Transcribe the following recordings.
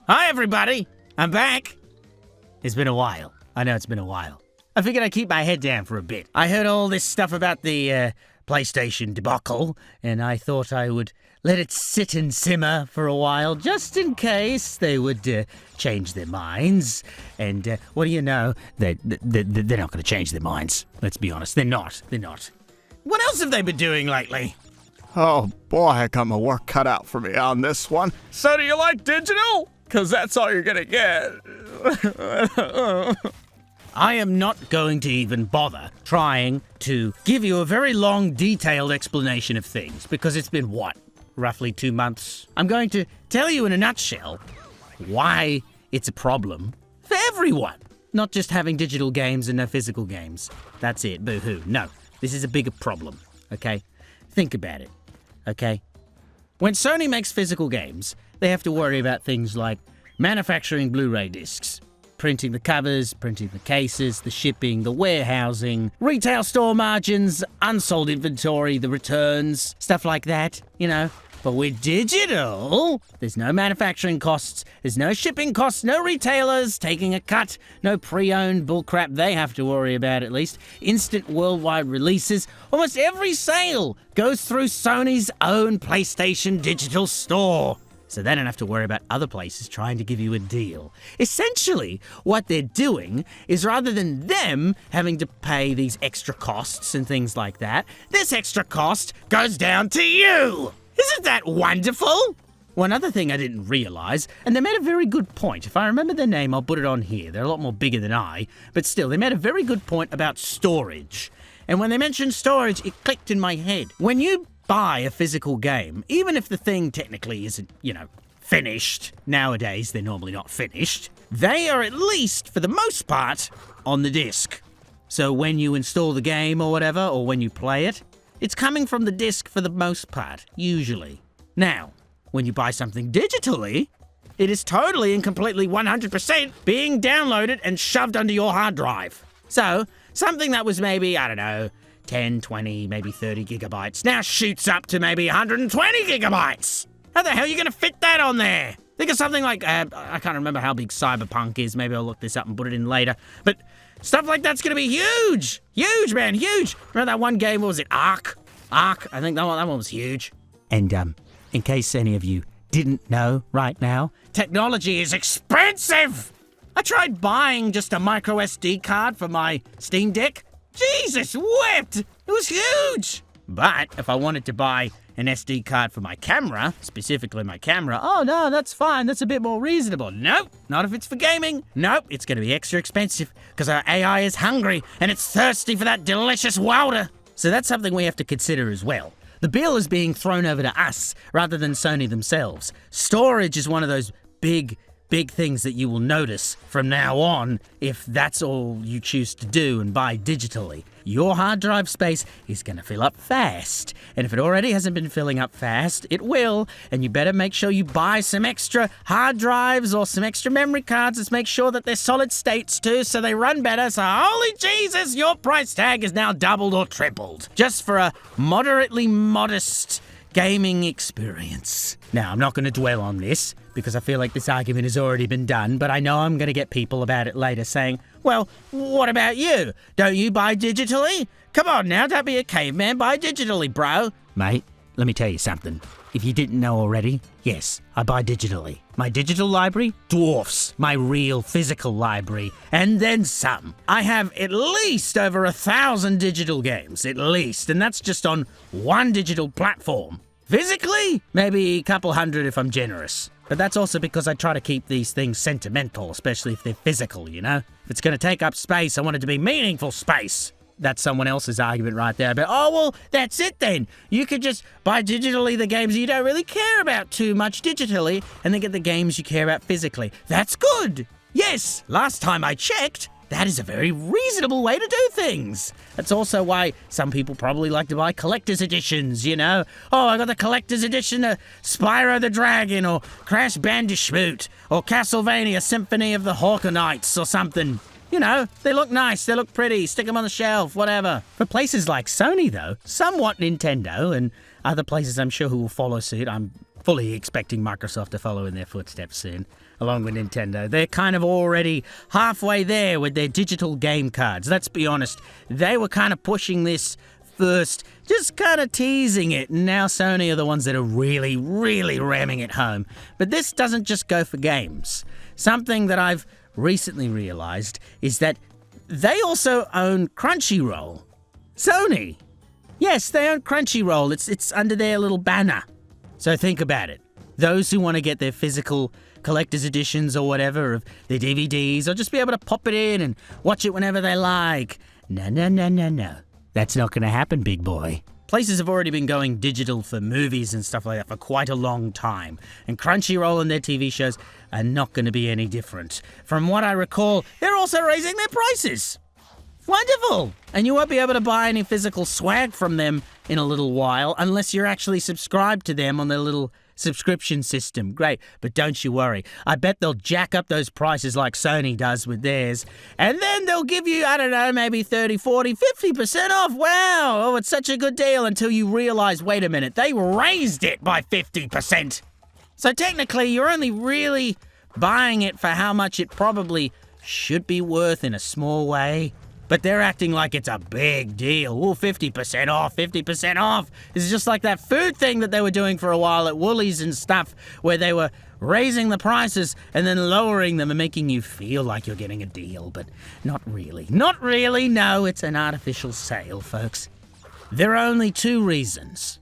Hi, everybody. I'm back. It's been a while. I know it's been a while. I figured I'd keep my head down for a bit. I heard all this stuff about the PlayStation debacle, and I thought I would let it sit and simmer for a while, just in case they would change their minds. And what do you know? They're not going to change their minds. Let's be honest. They're not. What else have they been doing lately? Oh boy, I got my work cut out for me on this one. So do you like digital? Because that's all you're gonna get. I am not going to even bother trying to give you a very long, detailed explanation of things, because it's been, what, roughly 2 months? I'm going to tell you in a nutshell why it's a problem for everyone. Not just having digital games and no physical games. That's it, boo-hoo. No, this is a bigger problem, okay? Think about it, okay? When Sony makes physical games, they have to worry about things like manufacturing Blu-ray discs, printing the covers, printing the cases, the shipping, the warehousing, retail store margins, unsold inventory, the returns, stuff like that, you know. But with digital, there's no manufacturing costs, there's no shipping costs, no retailers taking a cut, no pre-owned bullcrap they have to worry about at least, instant worldwide releases. Almost every sale goes through Sony's own PlayStation digital store. So they don't have to worry about other places trying to give you a deal. Essentially, what they're doing is rather than them having to pay these extra costs and things like that, this extra cost goes down to you. Isn't that wonderful? One other thing I didn't realize, and they made a very good point. If I remember their name, I'll put it on here. They're a lot more bigger than I, but still, they made a very good point about storage. And when they mentioned storage, it clicked in my head. When you buy a physical game, even if the thing technically isn't, finished, nowadays they're normally not finished, they are at least, for the most part, on the disc. So when you install the game or whatever, or when you play it, it's coming from the disc for the most part, usually. Now, when you buy something digitally, it is totally and completely 100% being downloaded and shoved onto your hard drive. So, something that was maybe, 10, 20, maybe 30 gigabytes now shoots up to maybe 120 gigabytes. How the hell are you going to fit that on there? Think of something like, I can't remember how big Cyberpunk is. Maybe I'll look this up and put it in later. But stuff like that's going to be huge. Huge, man, huge. Remember that one game, what was it, Ark? I think that one was huge. And in case any of you didn't know right now, technology is expensive. I tried buying just a micro SD card for my Steam Deck. Jesus wept! It was huge! But if I wanted to buy an SD card for my camera, specifically my camera, oh no, that's fine, that's a bit more reasonable. Nope, not if it's for gaming. Nope, it's going to be extra expensive because our AI is hungry and it's thirsty for that delicious water. So that's something we have to consider as well. The bill is being thrown over to us rather than Sony themselves. Storage is one of those big things that you will notice from now on if that's all you choose to do and buy digitally. Your hard drive space is going to fill up fast. And if it already hasn't been filling up fast, it will. And you better make sure you buy some extra hard drives or some extra memory cards. Let's make sure that they're solid states too, so they run better. So holy Jesus, your price tag is now doubled or tripled. Just for a moderately modest gaming experience. Now, I'm not going to dwell on this because I feel like this argument has already been done, but I know I'm going to get people about it later saying, well, what about you? Don't you buy digitally? Come on now, don't be a caveman, buy digitally, bro. Mate, let me tell you something. If you didn't know already, yes, I buy digitally. My digital library dwarfs my real physical library, and then some. I have at least over 1,000 digital games, at least, and that's just on one digital platform. Physically, maybe a couple hundred if I'm generous. But that's also because I try to keep these things sentimental, especially if they're physical, you know? If it's going to take up space, I want it to be meaningful space. That's someone else's argument right there. But, oh, well, that's it then. You could just buy digitally the games you don't really care about too much digitally, and then get the games you care about physically. That's good. Yes, last time I checked, that is a very reasonable way to do things. That's also why some people probably like to buy collector's editions, you know? Oh, I got the collector's edition of Spyro the Dragon, or Crash Bandicoot, or Castlevania Symphony of the Hawkonites, or something. You know, they look nice, they look pretty, stick them on the shelf, whatever. For places like Sony, though, somewhat Nintendo, and other places I'm sure who will follow suit, I'm fully expecting Microsoft to follow in their footsteps soon, along with Nintendo. They're kind of already halfway there with their digital game cards. Let's be honest, they were kind of pushing this first, just kind of teasing it, and now Sony are the ones that are really, really ramming it home. But this doesn't just go for games. Something that I've recently realized is that they also own Crunchyroll. Sony. Yes, they own Crunchyroll. It's under their little banner. So think about it. Those who want to get their physical collector's editions or whatever of their DVDs, or just be able to pop it in and watch it whenever they like. No. That's not going to happen, big boy. Places have already been going digital for movies and stuff like that for quite a long time. And Crunchyroll and their TV shows are not going to be any different. From what I recall, they're also raising their prices. Wonderful! And you won't be able to buy any physical swag from them in a little while unless you're actually subscribed to them on their little subscription system. Great, but don't you worry. I bet they'll jack up those prices like Sony does with theirs. And then they'll give you, I don't know, maybe 30, 40, 50% off. Wow! Oh, it's such a good deal until you realize, wait a minute, they raised it by 50%. So technically, you're only really buying it for how much it probably should be worth in a small way. But they're acting like it's a big deal. Ooh, 50% off, 50% off. It's just like that food thing that they were doing for a while at Woolies and stuff, where they were raising the prices and then lowering them and making you feel like you're getting a deal, but not really. Not really, no, it's an artificial sale, folks. There are only two reasons.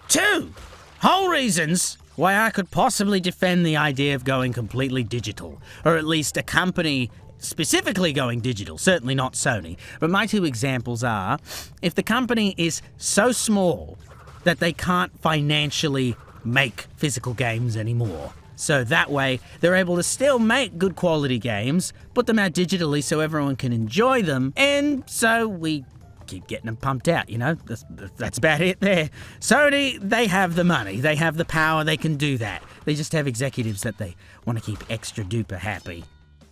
Two whole reasons why I could possibly defend the idea of going completely digital, or at least a company specifically going digital, certainly not Sony. But my two examples are, if the company is so small that they can't financially make physical games anymore. So that way, they're able to still make good quality games, put them out digitally so everyone can enjoy them, and so we keep getting them pumped out, you know? That's about it there. Sony, they have the money, they have the power, they can do that. They just have executives that they want to keep extra duper happy.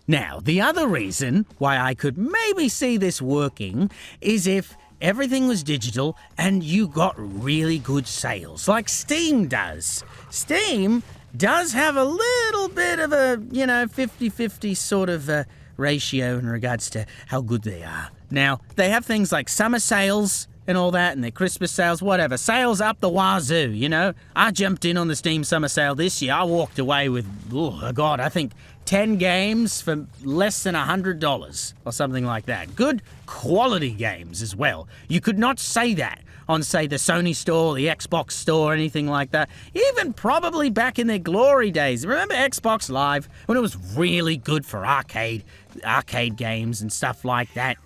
Now, the other reason why I could maybe see this working is if everything was digital and you got really good sales, like Steam does. Steam does have a little bit of a, 50-50 sort of ratio in regards to how good they are. Now, they have things like summer sales and all that, and their Christmas sales, whatever. Sales up the wazoo, you know? I jumped in on the Steam summer sale this year. I walked away with, I think 10 games for less than $100 or something like that. Good quality games as well. You could not say that on, say, the Sony store, the Xbox store, anything like that. Even probably back in their glory days. Remember Xbox Live when it was really good for arcade games and stuff like that?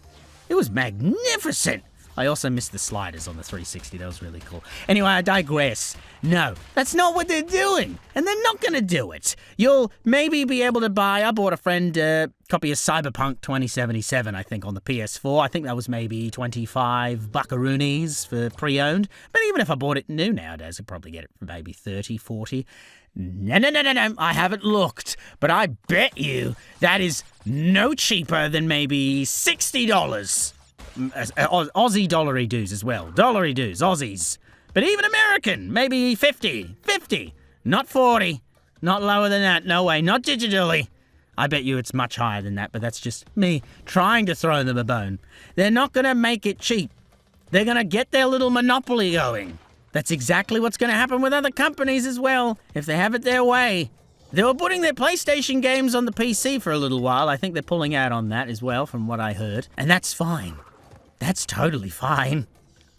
It was magnificent. I also missed the sliders on the 360. That was really cool. Anyway, I digress. No, that's not what they're doing. And they're not going to do it. You'll maybe be able to buy, I bought a friend a copy of Cyberpunk 2077, I think, on the PS4. I think that was maybe 25 buckaroonies for pre-owned. But even if I bought it new nowadays, I'd probably get it for maybe 30, 40. No. I haven't looked. But I bet you that is no cheaper than maybe $60. Aussie dollary dues as well. Dollary dues, Aussies. But even American, maybe 50. Not 40. Not lower than that. No way. Not digitally. I bet you it's much higher than that, but that's just me trying to throw them a bone. They're not going to make it cheap. They're going to get their little monopoly going. That's exactly what's going to happen with other companies as well, if they have it their way. They were putting their PlayStation games on the PC for a little while. I think they're pulling out on that as well, from what I heard. And that's fine. That's totally fine,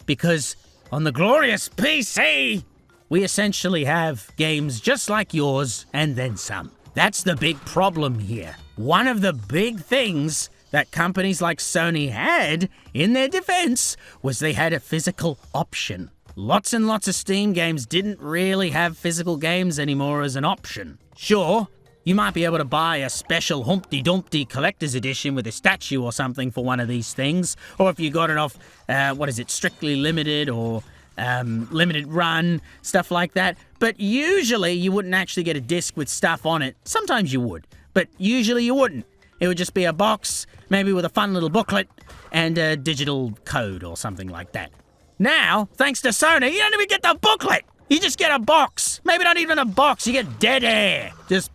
because on the glorious PC, we essentially have games just like yours and then some. That's the big problem here. One of the big things that companies like Sony had, in their defense, was they had a physical option. Lots and lots of Steam games didn't really have physical games anymore as an option. Sure, you might be able to buy a special Humpty Dumpty collector's edition with a statue or something for one of these things. Or if you got it off, Strictly Limited or Limited Run, stuff like that. But usually you wouldn't actually get a disc with stuff on it. Sometimes you would, but usually you wouldn't. It would just be a box, maybe with a fun little booklet and a digital code or something like that. Now, thanks to Sony, you don't even get the booklet. You just get a box. Maybe not even a box. You get dead air. Just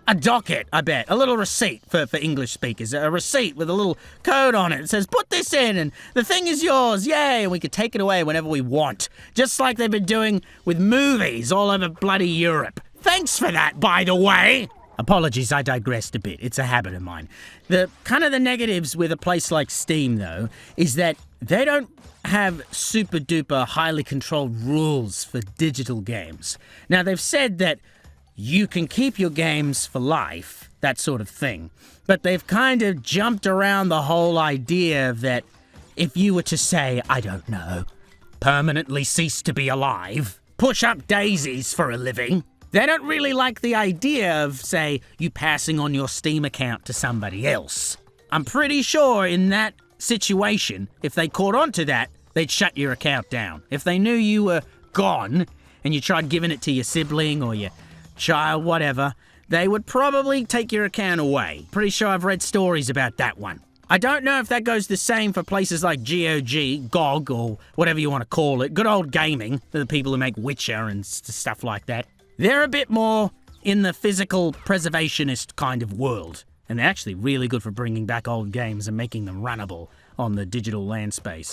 a docket, I bet. A little receipt for English speakers. A receipt with a little code on it. It says, put this in and the thing is yours. Yay. And we could take it away whenever we want. Just like they've been doing with movies all over bloody Europe. Thanks for that, by the way. Apologies, I digressed a bit. It's a habit of mine. The negatives with a place like Steam, though, is that they don't have super duper highly controlled rules for digital games. Now, they've said that you can keep your games for life, that sort of thing. But they've kind of jumped around the whole idea that if you were to say, I don't know, permanently cease to be alive, push up daisies for a living, they don't really like the idea of, say, you passing on your Steam account to somebody else. I'm pretty sure in that situation, if they caught on to that, they'd shut your account down. If they knew you were gone and you tried giving it to your sibling or your child, whatever, they would probably take your account away. Pretty sure I've read stories about that one. I don't know if that goes the same for places like GOG, or whatever you want to call it. Good old gaming, for the people who make Witcher and stuff like that. They're a bit more in the physical preservationist kind of world. And they're actually really good for bringing back old games and making them runnable on the digital landscape.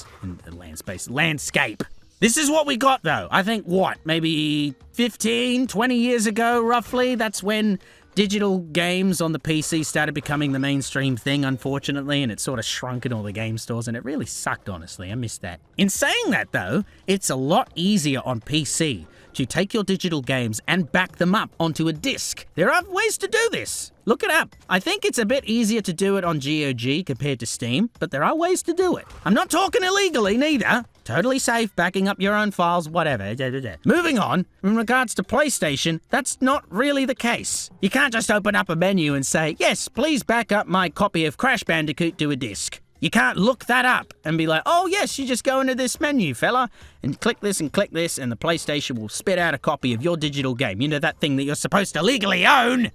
This is what we got, though. I think, maybe 15, 20 years ago, roughly? That's when digital games on the PC started becoming the mainstream thing, unfortunately, and it sort of shrunk in all the game stores, and it really sucked, honestly. I missed that. In saying that, though, it's a lot easier on PC to take your digital games and back them up onto a disc. There are ways to do this. Look it up. I think it's a bit easier to do it on GOG compared to Steam, but there are ways to do it. I'm not talking illegally, neither. Totally safe, backing up your own files, whatever. Moving on, in regards to PlayStation, that's not really the case. You can't just open up a menu and say, yes, please back up my copy of Crash Bandicoot to a disc. You can't look that up and be like, oh yes, you just go into this menu, fella, and click this, and the PlayStation will spit out a copy of your digital game. You know, that thing that you're supposed to legally own?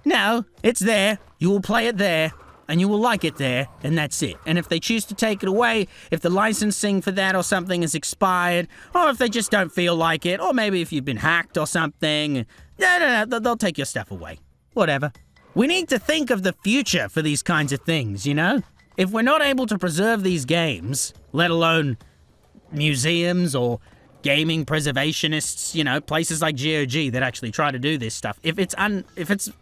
No, it's there. You will play it there, and you will like it there, and that's it. And if they choose to take it away, if the licensing for that or something is expired, or if they just don't feel like it, or maybe if you've been hacked or something, no, they'll take your stuff away. Whatever. We need to think of the future for these kinds of things, you know? If we're not able to preserve these games, let alone museums or gaming preservationists, you know, places like GOG that actually try to do this stuff, if it's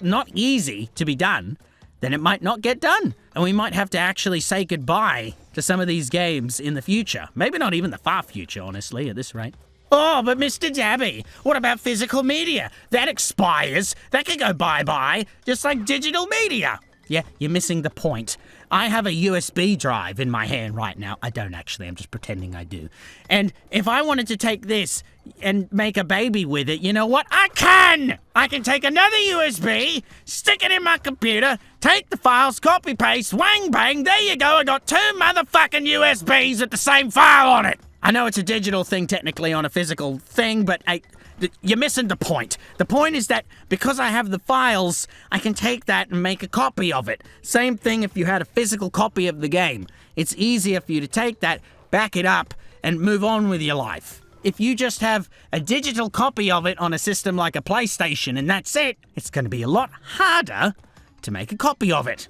not easy to be done, then it might not get done. And we might have to actually say goodbye to some of these games in the future. Maybe not even the far future, honestly, at this rate. Oh, but Mr. Dabby, what about physical media? That expires. That can go bye-bye, just like digital media. Yeah, you're missing the point. I have a USB drive in my hand right now. I don't actually, I'm just pretending I do. And if I wanted to take this and make a baby with it, you know what? I can! I can take another USB, stick it in my computer, take the files, copy paste, wang bang, there you go, I got 2 motherfucking USBs with the same file on it. I know it's a digital thing technically on a physical thing, but you're missing the point. The point is that because I have the files, I can take that and make a copy of it. Same thing if you had a physical copy of the game. It's easier for you to take that, back it up, and move on with your life. If you just have a digital copy of it on a system like a PlayStation and that's it, it's going to be a lot harder to make a copy of it.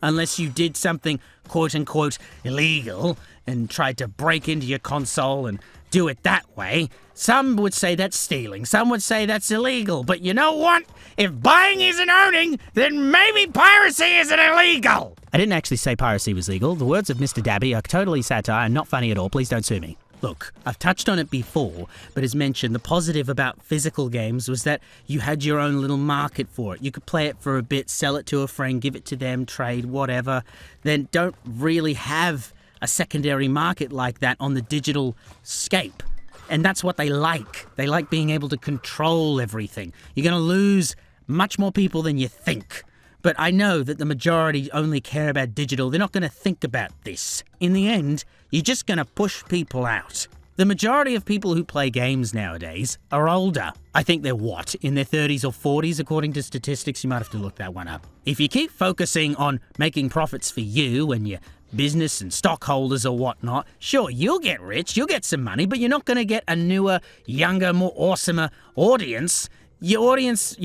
Unless you did something quote-unquote illegal and tried to break into your console and do it that way. Some would say that's stealing, some would say that's illegal, but you know what? If buying isn't owning, then maybe piracy isn't illegal! I didn't actually say piracy was legal. The words of Mr. Dabby are totally satire and not funny at all. Please don't sue me. Look, I've touched on it before, but as mentioned, the positive about physical games was that you had your own little market for it. You could play it for a bit, sell it to a friend, give it to them, trade, whatever. Then don't really have a secondary market like that on the digital scape. And that's what they like. They like being able to control everything. You're going to lose much more people than you think. But I know that the majority only care about digital. They're not going to think about this. In the end, you're just going to push people out. The majority of people who play games nowadays are older. I think they're in their 30s or 40s, according to statistics. You might have to look that one up. If you keep focusing on making profits for you and your business and stockholders or whatnot, sure, you'll get rich, you'll get some money, but you're not going to get a newer, younger, more awesomer audience. Your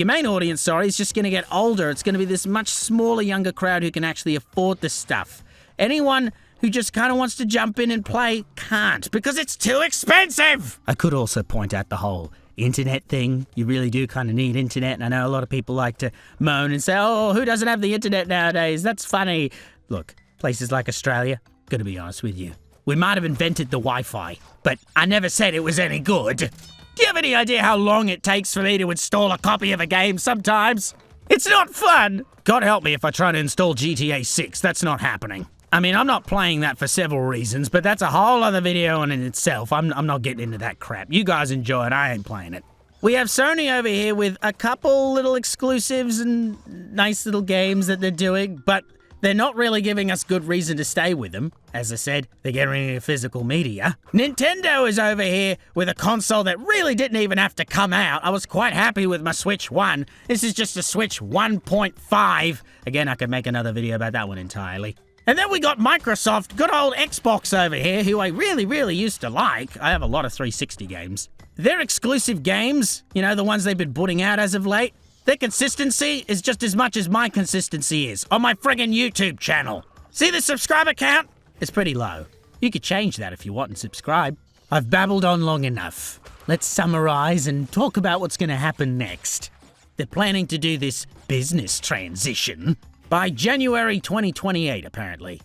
main audience, is just going to get older. It's going to be this much smaller, younger crowd who can actually afford this stuff. Anyone who just kind of wants to jump in and play can't, because it's too expensive. I could also point out the whole internet thing. You really do kind of need internet, and I know a lot of people like to moan and say, oh, who doesn't have the internet nowadays? That's funny. Look, places like Australia, gonna be honest with you, we might have invented the Wi-Fi, but I never said it was any good. Do you have any idea how long it takes for me to install a copy of a game sometimes? It's not fun! God help me if I try to install GTA 6, that's not happening. I mean, I'm not playing that for several reasons, but that's a whole other video in itself. I'm not getting into that crap. You guys enjoy it, I ain't playing it. We have Sony over here with a couple little exclusives and nice little games that they're doing, but they're not really giving us good reason to stay with them. As I said, they're getting rid of physical media. Nintendo is over here with a console that really didn't even have to come out. I was quite happy with my Switch 1. This is just a Switch 1.5. Again, I could make another video about that one entirely. And then we got Microsoft, good old Xbox over here, who I really used to like. I have a lot of 360 games. Their exclusive games, you know, the ones they've been putting out as of late, their consistency is just as much as my consistency is on my friggin' YouTube channel. See the subscriber count? It's pretty low. You could change that if you want and subscribe. I've babbled on long enough. Let's summarize and talk about what's going to happen next. They're planning to do this business transition by January 2028, apparently.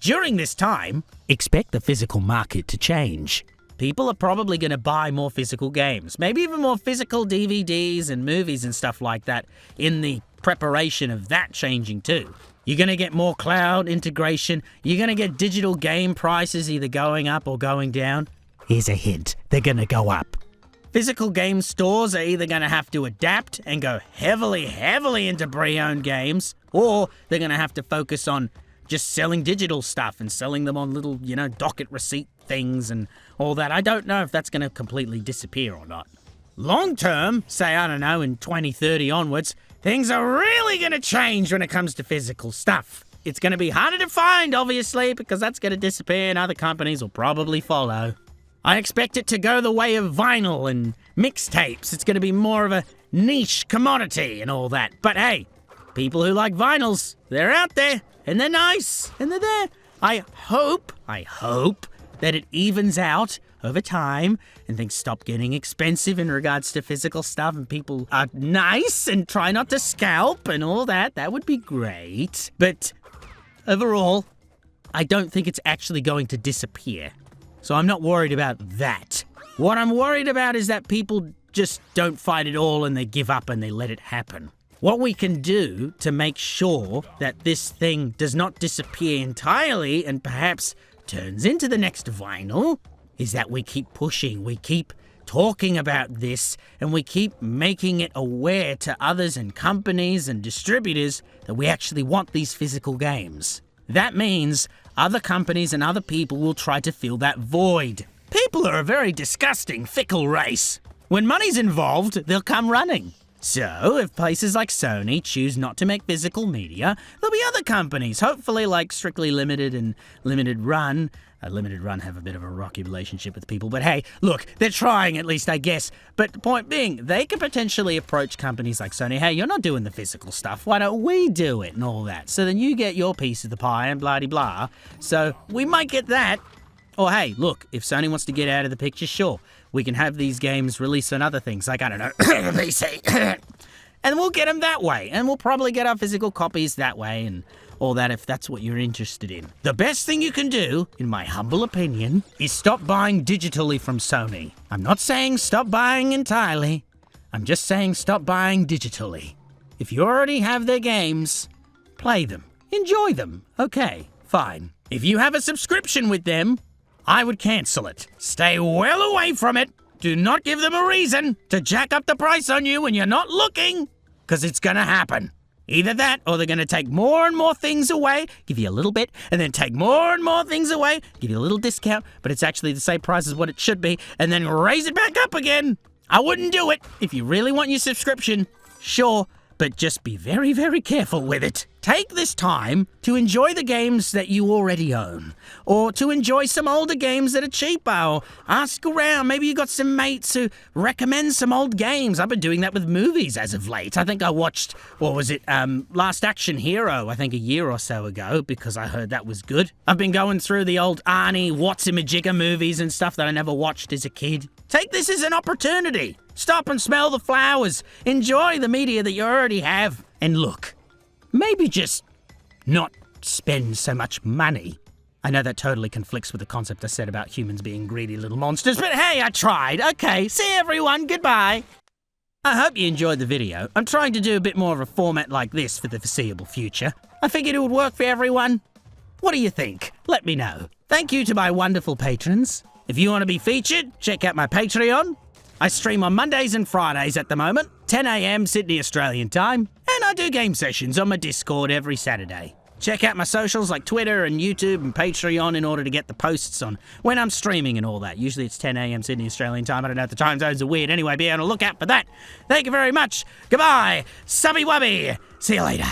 During this time, expect the physical market to change. People are probably going to buy more physical games, maybe even more physical DVDs and movies and stuff like that in the preparation of that changing too. You're going to get more cloud integration. You're going to get digital game prices either going up or going down. Here's a hint. They're going to go up. Physical game stores are either going to have to adapt and go heavily into pre-owned games, or they're going to have to focus on just selling digital stuff and selling them on little, docket receipt things and all that. I don't know if that's going to completely disappear or not. Long term, say, I don't know, in 2030 onwards, things are really going to change when it comes to physical stuff. It's going to be harder to find, obviously, because that's going to disappear and other companies will probably follow. I expect it to go the way of vinyl and mixtapes. It's going to be more of a niche commodity and all that. But hey, people who like vinyls, they're out there and they're nice and they're there. I hope that it evens out over time and things stop getting expensive in regards to physical stuff and people are nice and try not to scalp and all that. That would be great. But overall, I don't think it's actually going to disappear. So I'm not worried about that. What I'm worried about is that people just don't fight it all and they give up and they let it happen. What we can do to make sure that this thing does not disappear entirely and perhaps turns into the next vinyl is that we keep pushing, we keep talking about this, and we keep making it aware to others and companies and distributors that we actually want these physical games. That means other companies and other people will try to fill that void. People are a very disgusting, fickle race. When money's involved, they'll come running. So, if places like Sony choose not to make physical media, there'll be other companies, hopefully like Strictly Limited and Limited Run. Limited Run have a bit of a rocky relationship with people, but hey, look, they're trying at least, I guess. But the point being, they could potentially approach companies like Sony, hey, you're not doing the physical stuff, why don't we do it and all that? So then you get your piece of the pie and blah-de-blah. So we might get that. Or hey, look, if Sony wants to get out of the picture, sure, we can have these games released on other things, like, I don't know, PC. And we'll get them that way, and we'll probably get our physical copies that way and all that if that's what you're interested in. The best thing you can do, in my humble opinion, is stop buying digitally from Sony. I'm not saying stop buying entirely. I'm just saying stop buying digitally. If you already have their games, play them. Enjoy them. Okay, fine. If you have a subscription with them, I would cancel it. Stay well away from it. Do not give them a reason to jack up the price on you when you're not looking, because it's gonna happen. Either that, or they're going to take more and more things away, give you a little bit, and then take more and more things away, give you a little discount, but it's actually the same price as what it should be, and then raise it back up again. I wouldn't do it. If you really want your subscription, sure, but just be very careful with it. Take this time to enjoy the games that you already own, or to enjoy some older games that are cheaper, or ask around. Maybe you got some mates who recommend some old games. I've been doing that with movies as of late. I think I watched, Last Action Hero, I think a year or so ago, because I heard that was good. I've been going through the old Arnie What's-a-Majigger movies and stuff that I never watched as a kid. Take this as an opportunity. Stop and smell the flowers. Enjoy the media that you already have. And look, maybe just not spend so much money. I know that totally conflicts with the concept I said about humans being greedy little monsters, but hey, I tried. Okay, see everyone, goodbye. I hope you enjoyed the video. I'm trying to do a bit more of a format like this for the foreseeable future. I figured it would work for everyone. What do you think? Let me know. Thank you to my wonderful patrons. If you want to be featured, check out my Patreon. I stream on Mondays and Fridays at the moment, 10 AM Sydney Australian time, and I do game sessions on my Discord every Saturday. Check out my socials like Twitter and YouTube and Patreon in order to get the posts on when I'm streaming and all that. Usually it's 10 AM Sydney Australian time. I don't know if the time zones are weird. Anyway, be on the lookout for that. Thank you very much. Goodbye. Subby wubby. See you later.